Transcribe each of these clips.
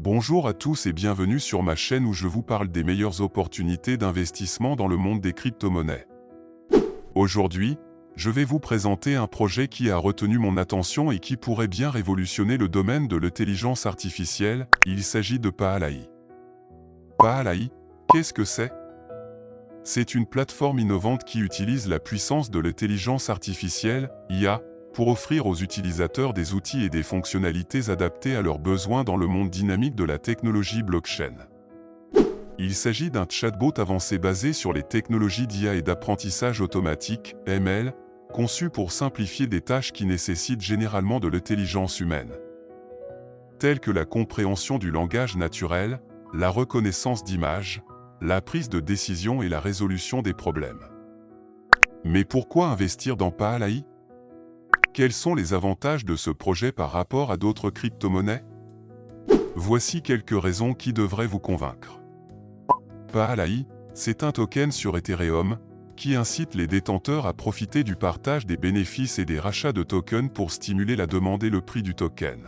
Bonjour à tous et bienvenue sur ma chaîne où je vous parle des meilleures opportunités d'investissement dans le monde des crypto-monnaies. Aujourd'hui, je vais vous présenter un projet qui a retenu mon attention et qui pourrait bien révolutionner le domaine de l'intelligence artificielle. Il s'agit de Pahalahi. Pahalahi, qu'est-ce que c'est? C'est une plateforme innovante qui utilise la puissance de l'intelligence artificielle, IA, pour offrir aux utilisateurs des outils et des fonctionnalités adaptées à leurs besoins dans le monde dynamique de la technologie blockchain. Il s'agit d'un chatbot avancé basé sur les technologies d'IA et d'apprentissage automatique, ML, conçu pour simplifier des tâches qui nécessitent généralement de l'intelligence humaine, telles que la compréhension du langage naturel, la reconnaissance d'images, la prise de décision et la résolution des problèmes. Mais pourquoi investir dans Pahalahi? Quels sont les avantages de ce projet par rapport à d'autres crypto-monnaies? Voici quelques raisons qui devraient vous convaincre. Pahalahi, c'est un token sur Ethereum qui incite les détenteurs à profiter du partage des bénéfices et des rachats de tokens pour stimuler la demande et le prix du token.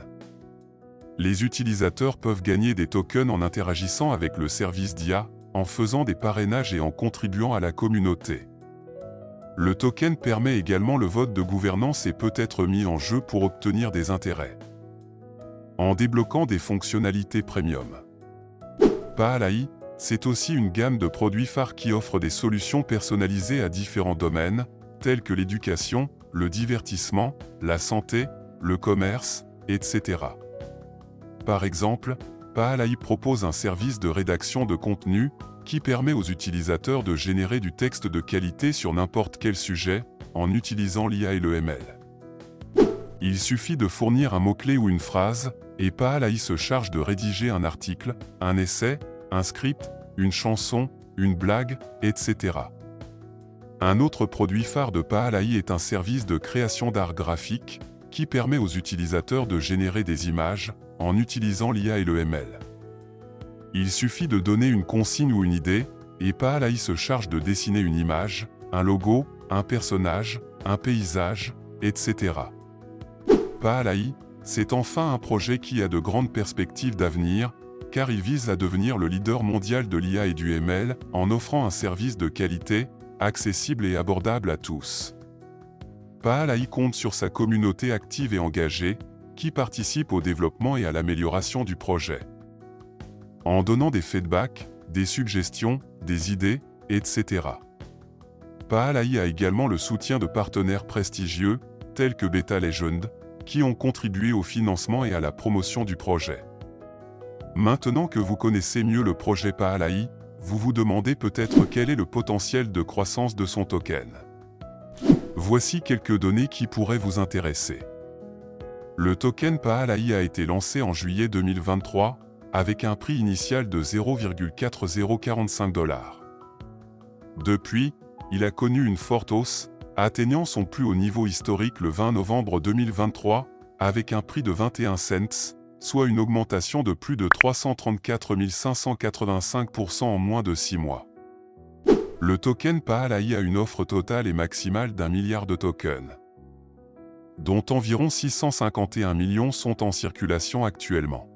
Les utilisateurs peuvent gagner des tokens en interagissant avec le service d'IA, en faisant des parrainages et en contribuant à la communauté. Le token permet également le vote de gouvernance et peut être mis en jeu pour obtenir des intérêts, en débloquant des fonctionnalités premium. Pahalahi, c'est aussi une gamme de produits phares qui offre des solutions personnalisées à différents domaines, tels que l'éducation, le divertissement, la santé, le commerce, etc. Par exemple, Pahalahi propose un service de rédaction de contenu qui permet aux utilisateurs de générer du texte de qualité sur n'importe quel sujet, en utilisant l'IA et le ML. Il suffit de fournir un mot-clé ou une phrase, et Pahalahi se charge de rédiger un article, un essai, un script, une chanson, une blague, etc. Un autre produit phare de Pahalahi est un service de création d'art graphique, qui permet aux utilisateurs de générer des images, en utilisant l'IA et le ML. Il suffit de donner une consigne ou une idée, et Pahalahi se charge de dessiner une image, un logo, un personnage, un paysage, etc. Pahalahi, c'est enfin un projet qui a de grandes perspectives d'avenir, car il vise à devenir le leader mondial de l'IA et du ML, en offrant un service de qualité, accessible et abordable à tous. Pahalahi compte sur sa communauté active et engagée, qui participe au développement et à l'amélioration du projet, en donnant des feedbacks, des suggestions, des idées, etc. Pahalahi a également le soutien de partenaires prestigieux, tels que Beta Legend, qui ont contribué au financement et à la promotion du projet. Maintenant que vous connaissez mieux le projet Pahalahi, vous vous demandez peut-être quel est le potentiel de croissance de son token. Voici quelques données qui pourraient vous intéresser. Le token Pahalahi a été lancé en juillet 2023, avec un prix initial de 0,4045 $. Depuis, il a connu une forte hausse, atteignant son plus haut niveau historique le 20 novembre 2023, avec un prix de 21 cents, soit une augmentation de plus de 334 585% en moins de 6 mois. Le token Pahalahi a une offre totale et maximale d'1 milliard de tokens, dont environ 651 millions sont en circulation actuellement.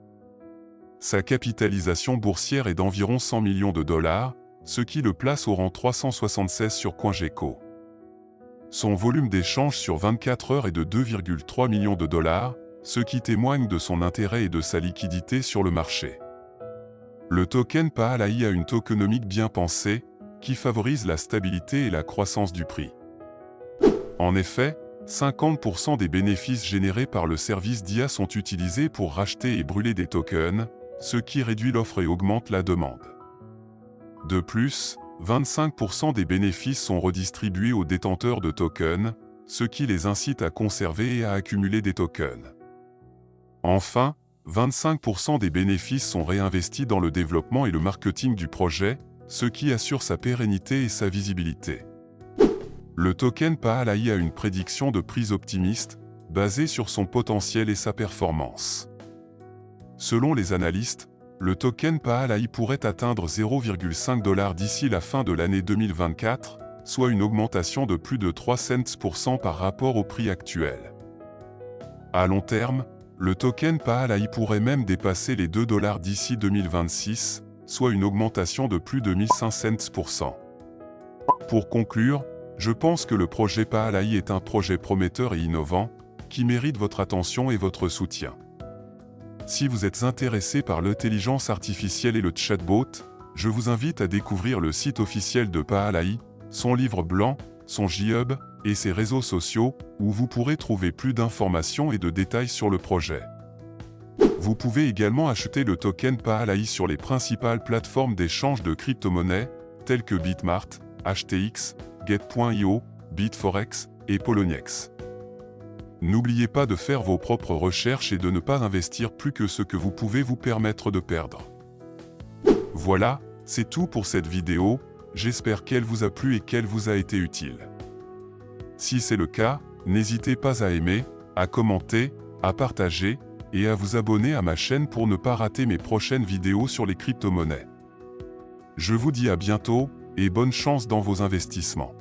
Sa capitalisation boursière est d'environ 100 millions de dollars, ce qui le place au rang 376 sur CoinGecko. Son volume d'échange sur 24 heures est de 2,3 millions de dollars, ce qui témoigne de son intérêt et de sa liquidité sur le marché. Le token Pahalahi a une tokenomique bien pensée, qui favorise la stabilité et la croissance du prix. En effet, 50% des bénéfices générés par le service d'IA sont utilisés pour racheter et brûler des tokens, ce qui réduit l'offre et augmente la demande. De plus, 25% des bénéfices sont redistribués aux détenteurs de tokens, ce qui les incite à conserver et à accumuler des tokens. Enfin, 25% des bénéfices sont réinvestis dans le développement et le marketing du projet, ce qui assure sa pérennité et sa visibilité. Le token Pahalahi a une prédiction de prix optimiste, basée sur son potentiel et sa performance. Selon les analystes, le token Pahalahi pourrait atteindre 0,5 $ d'ici la fin de l'année 2024, soit une augmentation de plus de 3 cents % par rapport au prix actuel. À long terme, Le token PAALAI pourrait même dépasser les 2 $ d'ici 2026, soit une augmentation de plus de 1500%. Pour conclure, je pense que le projet PAALAI est un projet prometteur et innovant, qui mérite votre attention et votre soutien. Si vous êtes intéressé par l'intelligence artificielle et le chatbot, je vous invite à découvrir le site officiel de PAALAI, son livre blanc, son GitHub et ses réseaux sociaux, où vous pourrez trouver plus d'informations et de détails sur le projet. Vous pouvez également acheter le token PAALAI sur les principales plateformes d'échange de crypto-monnaies, telles que Bitmart, HTX, Get.io, Bitforex et Poloniex. N'oubliez pas de faire vos propres recherches et de ne pas investir plus que ce que vous pouvez vous permettre de perdre. Voilà, c'est tout pour cette vidéo, j'espère qu'elle vous a plu et qu'elle vous a été utile. Si c'est le cas, n'hésitez pas à aimer, à commenter, à partager et à vous abonner à ma chaîne pour ne pas rater mes prochaines vidéos sur les crypto-monnaies. Je vous dis à bientôt et bonne chance dans vos investissements.